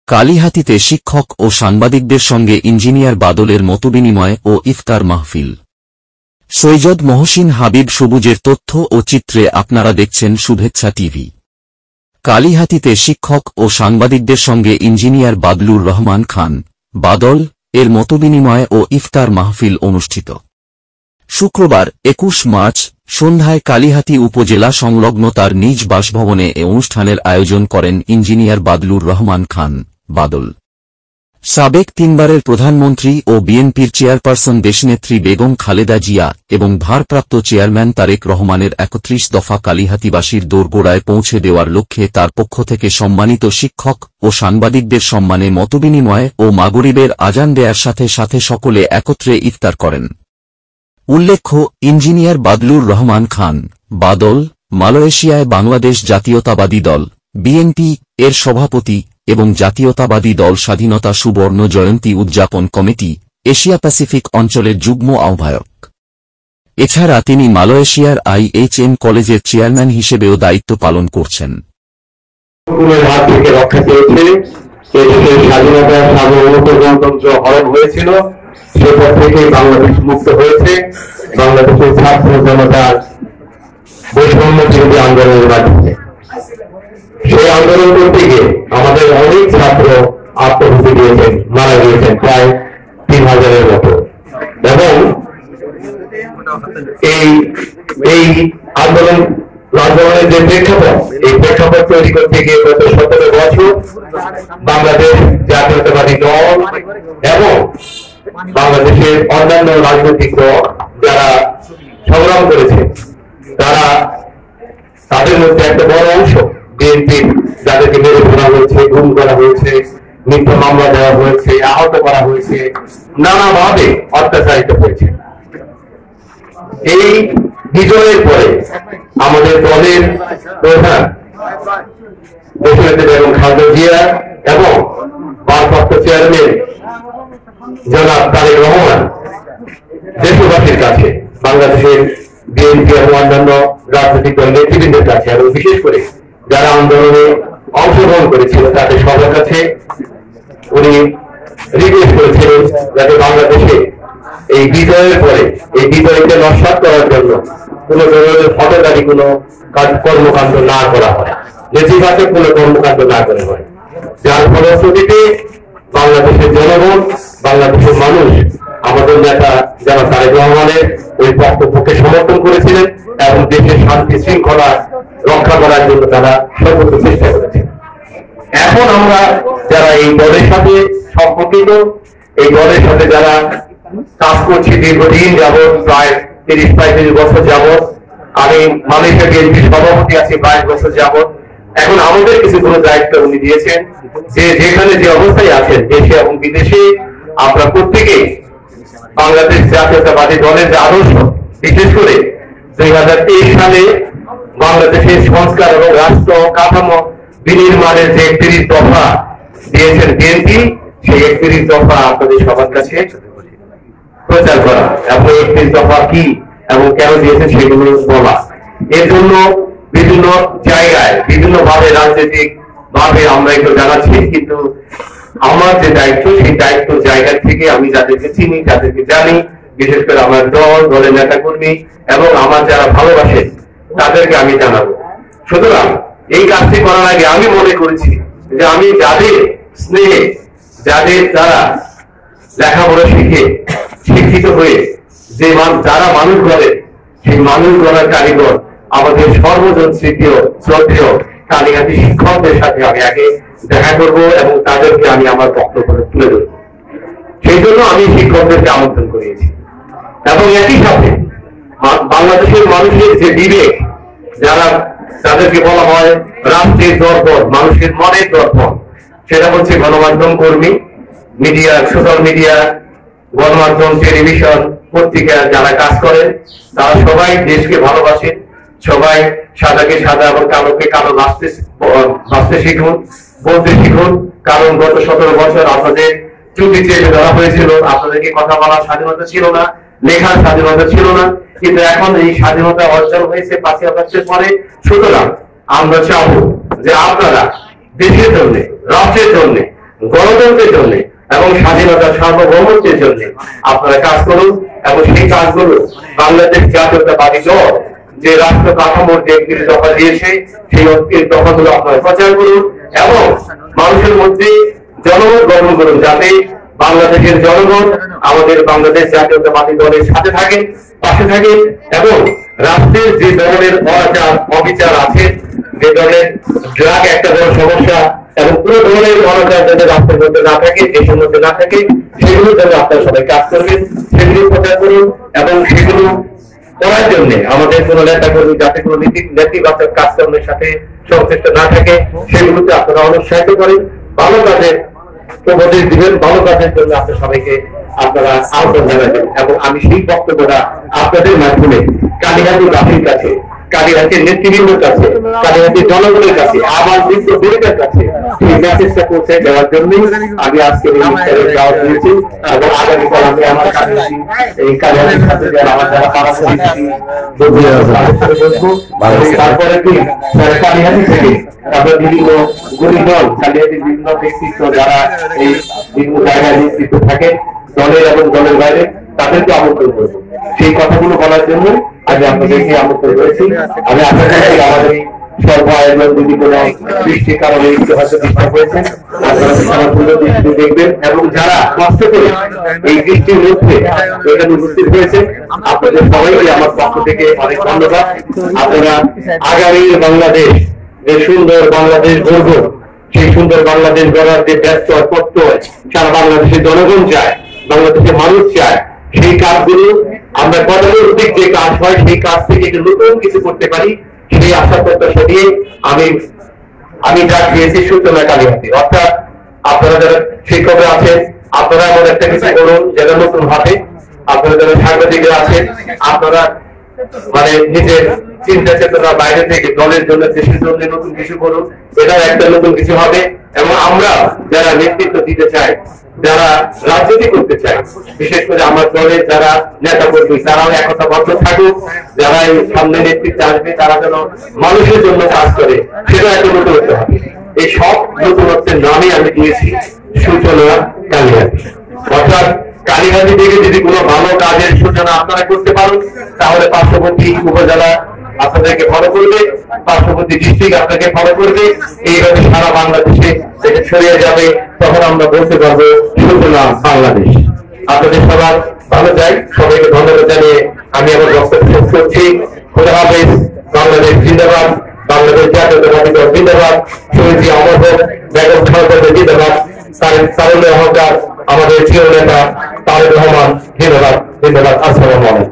কালিহাতীতে শিক্ষক ও সাংবাদিকদের সঙ্গে ইঞ্জিনিয়ার বাদলের মতবিনিময় ও ইফতার মাহফিল। সৈয়দ মহসিন হাবিব সবুজের তথ্য ও চিত্রে আপনারা দেখছেন শুভেচ্ছা টিভি। কালিহাতীতে শিক্ষক ও সাংবাদিকদের সঙ্গে ইঞ্জিনিয়ার বাদলুর রহমান খান বাদল এর মতবিনিময় ও ইফতার মাহফিল অনুষ্ঠিত। শুক্রবার ২১ মার্চ সন্ধ্যায় কালিহাতী উপজেলা সংলগ্ন তার নিজ বাসভবনে এ অনুষ্ঠানের আয়োজন করেন ইঞ্জিনিয়ার বাদলুর রহমান খান বাদল। সাবেক তিনবারের প্রধানমন্ত্রী ও বিএনপির চেয়ারপারসন দেশনেত্রী বেগম খালেদা জিয়া এবং ভারপ্রাপ্ত চেয়ারম্যান তারেক রহমানের ৩১ দফা কালিহাতীবাসীর দোরগোড়ায় পৌঁছে দেওয়ার লক্ষ্যে তার পক্ষ থেকে সম্মানিত শিক্ষক ও সাংবাদিকদের সম্মানে মতবিনিময় ও মাগরিবের আজান দেয়ার সাথে সাথে সকলে একত্রে ইফতার করেন। উল্লেখ্য, ইঞ্জিনিয়ার বাদলুর রহমান খান বাদল মালয়েশিয়ায় বাংলাদেশ জাতীয়তাবাদী দল বিএনপি এর সভাপতি এবং জাতীয়তাবাদী দল স্বাধীনতা সুবর্ণ জয়ন্তী উদযাপন কমিটি এশিয়া প্যাসিফিক অঞ্চলের যুগ্ম আহ্বায়ক। এছাড়া তিনি মালয়েশিয়ার IHM কলেজের চেয়ারম্যান হিসেবেও দায়িত্ব পালন করছেন। সেপর থেকে বাংলাদেশ মুক্ত হয়েছে বাংলাদেশের ছাত্র জনতার বৈষম্য বিরোধী আন্দোলনের মাধ্যমে। সেই আন্দোলন করতে গিয়ে আমাদের অনেক ছাত্র আত্মহত্যা দিয়েছেন, মারা গিয়েছেন প্রায় ৩,০০০-এর মতো। এবং এই আন্দোলনের যে প্রেক্ষাপট, এই প্রেক্ষাপট তৈরি করতে গিয়ে গত ১৭ বছর বাংলাদেশ জাতীয়তাবাদী দল এবং বাংলাদেশের অন্যান্য রাজনৈতিক দল যারা সংগ্রাম করেছে তাদের মধ্যে একটা বড় অংশ বিএনপি, যাদেরকে মেরে ফেলা হয়েছে, গুম করা হয়েছে, মিথ্যা মামলা দেওয়া হয়েছে, আহত করা হয়েছে, নানাভাবে অত্যাচারিত হয়েছে। এই বিজয়ের পরে আমাদের দলের প্রধান দেশনেত্রী বেগম খালেদা জিয়া এবং ভারপ্রাপ্ত চেয়ারম্যান জনাব তারেক রহমান দেশবাসীর কাছে, বাংলাদেশের বিএনপি এবং অন্যান্য রাজনৈতিক দল নেতৃবৃন্দের কাছে এবং বিশেষ করে যারা আন্দোলনে অংশগ্রহণ করেছিল তাদের সবার কাছে উনি রিকোয়েস্ট করেছিলেন যাতে বাংলাদেশে এই বিজয়ের পরে এই বিজয়কে নস্যাৎ করার জন্য কোন ধরনের ফটোদারি কোন কর্মকাণ্ড না করা হয়, নেতিবাচক কোন কর্মকাণ্ড না করা হয়, যার ফলশ্রুতিতে বাংলাদেশের জনগণ, বাংলাদেশের মানুষ আমাদের নেতা যারা তারেক রহমানের ওই বক্তব্যকে সমর্থন করেছিলেন এবং দেশের শান্তি শৃঙ্খলা রক্ষা করার জন্য তারা সর্বোচ্চ চেষ্টা করেছে। এখন আমরা যারা এই দলের সাথে সম্পর্কিত, এই দলের সাথে যারা কাজ করছি দীর্ঘদিন যাবৎ, প্রায় ৩০-৩৫ বছর যাবৎ, আমি মালয়েশিয়া বিএনপির সভাপতি আছি ২২ বছর যাবৎ। এখন আমাদের কিছু কোনো দায়িত্ব উনি দিয়েছেন যে যেখানে যে অবস্থায় আছেন দেশে এবং বিদেশে আমরা প্রত্যেকেই বাংলাদেশ জাতীয়তাবাদী দলের যে আদর্শ, বিশেষ করে ২০২৩ সালে বাংলাদেশের সংস্কার এবং রাষ্ট্র কাঠামো বিনির্মাণের যে ৩১ দফা দিয়েছেন বিএনপি, সেই ৩১ দফা আপনাদের সবার কাছে প্রচার করা এবং ৩১ দফা কি এবং কেন দিয়েছেন সেগুলো বলা। এর জন্য বিভিন্ন জায়গায় বিভিন্ন ভাবে রাজনৈতিক ভাবে আমরা একটু জানাচ্ছি, কিন্তু আমার যে দায়িত্ব সেই দায়িত্ব জায়গা থেকে আমি যাদেরকে চিনি, যাদেরকে জানি, বিশেষ করে আমার দলের নেতা কর্মী এবং আমার যারা ভালোবাসে তাদেরকে আমি জানাবো। সুতরাং এই কাজটি করার আগে আমি মনে করেছি যে আমি যাদের স্নেহে, যাদের দ্বারা লেখাপড়া শিখে শিক্ষিত হয়ে যে যারা মানুষ গড়ে, সেই মানুষ গড়ার কারিগর আমাদের সর্বজন শ্রদ্ধেয় কালিহাতী শিক্ষকদের সাথে আমি আগে দেখা করব এবং তাদেরকে আমি আমার বক্তব্য তুলে ধরব। সেই জন্য আমি শিক্ষকদেরকে আমন্ত্রণ করিয়েছি। এবং একই সাথে বাংলাদেশের মানুষের যে বিবেক, যারা তাদেরকে বলা হয় রাষ্ট্রের দর্পণ, মানুষের মনের দর্পণ, সেটা হচ্ছে গণমাধ্যম কর্মী, মিডিয়া, সোশ্যাল মিডিয়া, গণমাধ্যম, টেলিভিশন, পত্রিকা যারা কাজ করেন, তারা সবাই দেশকে ভালোবাসেন, সবাই সাদাকে সাদা এবং কালোকে কালো বাঁচতে শিখুন, বলতে শিখুন। কারণ গত ১৭ বছর আপনাদের চুক্তি চেপে ধরা হয়েছিল, আপনাদেরকে কথা বলার স্বাধীনতা ছিল না, লেখার স্বাধীনতা ছিল না, কিন্তু এখন এই স্বাধীনতা অর্জন হয়েছে ৫ই আগস্টের পরে। সুতরাং আমরা চাবো যে আপনারা দেশের জন্য, রাষ্ট্রের জন্য, গণতন্ত্রের জন্য এবং স্বাধীনতার সার্বভৌমত্বের জন্য আপনারা কাজ করুন এবং সেই কাজগুলো বাংলাদেশ জাতীয়তাবাদী দল যে রাষ্ট্র কাঠামোর যে ৩১ দফা দিয়েছে সেই ৩১ দফাগুলো আপনারা প্রচার করুন এবং মানুষের মধ্যে জনমত গঠন করুন, যাতে বাংলাদেশের জনগণ আমাদের বাংলাদেশ জাতীয়তাবাদী দলের সাথে থাকেন, পাশে থাকেন এবং রাষ্ট্রের যে ধরনের অনাচার অবিচার আছে, যে ধরনের ড্রাগ একটা বড় সমস্যা এবং পুরো ধরনের অনাচার যাতে রাষ্ট্রের মধ্যে না থাকে, দেশের মধ্যে না থাকে, সেগুলো যেন আপনারা সবাই কাজ করবেন, সেগুলো প্রচার করুন এবং সেগুলো করার জন্য আমাদের কোন নেতা কর্মী যাতে কোনো নেতিবাচক কাজকর্মের সাথে সংশ্লিষ্ট না থাকে সেগুলোতে আপনারা অনুৎসাহিত করেন, ভালো কাজের উপদেশ দিবেন, ভালো কাজের জন্য আপনার সবাইকে আপনারা আহ্বান জানাবেন। এবং আমি সেই বক্তব্যটা আপনাদের মাধ্যমে কালীহাতির কাছে, কালীহাতির নেতৃবৃন্দের কাছে, কালীহাতির জনগণের কাছে, আমার মিত্রদের কাছে এই মেসেজটা পৌঁছে দেওয়ার জন্যই আমি আজকে এই ইফতারের দাওয়াত দিয়েছি এবং আগামীকাল আমি আমার এই কালীহাতির সাথে যারা আমার যারা তারপরে কি কালীহাতি থেকে তারপরে বিভিন্ন গরিবদল কালীহাতির বিভিন্ন ব্যক্তিত্ব যারা এই বিভিন্ন জায়গায় নেতৃত্ব থাকে দলের এবং দলের বাইরে তাদেরকে আমন্ত্রণ করবো। সেই কথাগুলো বলার জন্য আমি আপনাদেরকে আমন্ত্রণ করেছি। আমি আশা করছি আমাদের এই স্বল্প আয়োজন যদি কোনো বৃষ্টির কারণে একটু হয়তো ডিস্টার্ব হয়েছে, আপনারা আমার সুন্দর দৃষ্টি দেখবেন এবং যারা কষ্ট করে এই বৃষ্টির মধ্যে এখানে উপস্থিত হয়েছে আপনাদের সবাইকে আমার পক্ষ থেকে অনেক ধন্যবাদ। আপনারা আগামী বাংলাদেশ, যে সুন্দর বাংলাদেশ গড়ব, সেই সুন্দর বাংলাদেশ গড়ার যে ব্যস্ত তত্ত্ব সারা বাংলাদেশের জনগণ চায়, বাংলাদেশের মানুষ চায়, সেই কাজগুলো আমরা গতানুগতিক যে কাজ হয় সেই কাজ থেকে একটু নতুন কিছু করতে পারি, সেই আশা প্রত্যাশা দিয়ে আমি ডাক দিয়েছি সূচনা কালীহাতি। অর্থাৎ আপনারা যারা শিক্ষকরা আছেন আপনারা এমন একটা কিছু করুন যেটা নতুন ভাবে, আপনারা যারা সাংবাদিকরা আছেন আপনারা মানে নিজের চিন্তা চেতনার বাইরে থেকে দলের জন্য দেশের জন্য নতুন কিছু করুন, এটা একটা নতুন কিছু হবে। এবং আমরা যারা নেতৃত্ব দিতে চাই, যারা রাজনীতি করতে চাই, বিশেষ করে আমার দলের যারা নেতা কর্মী তারাও একতাবদ্ধ থাকুক, যারা এই সামনে নেতৃত্বে আসবে তারা যেন মানুষের জন্য কাজ করে, সেটা একটা নতুন হতে হবে। এই সব নতুনত্বের নামে আমি দিয়েছি সূচনা কালীহাতি। অর্থাৎ কালীহাতি থেকে যদি কোনো ভালো কাজের সূচনা আপনারা করতে পারেন তাহলে পার্শ্ববর্তী উপজেলা আপনাদেরকে ফলো করবে, পার্শ্ববর্তী ডিস্ট্রিক্ট আপনাকে ফলো করবে, এইভাবে সারা বাংলাদেশে থেকে ছড়িয়ে যাবে। তখন আমরা বলতে পারবো সূচনা বাংলাদেশ। আপনাদের সবার ভালো চাই, সবাইকে ধন্যবাদ জানিয়ে আমি আমার বক্তব্য শেষ করছি। খোদা হাফেজ। বাংলাদেশ জিন্দাবাদ, বাংলাদেশ জাতীয়তাবাদী দল জিন্দাবাদ, শহীদ অমর হোক, বেগম খালেদা জিন্দাবাদ, তারেক অহংকার, আমাদের প্রিয় নেতা তারেক রহমান জিন্দাবাদ, জিন্দাবাদ। আসসালামু আলাইকুম।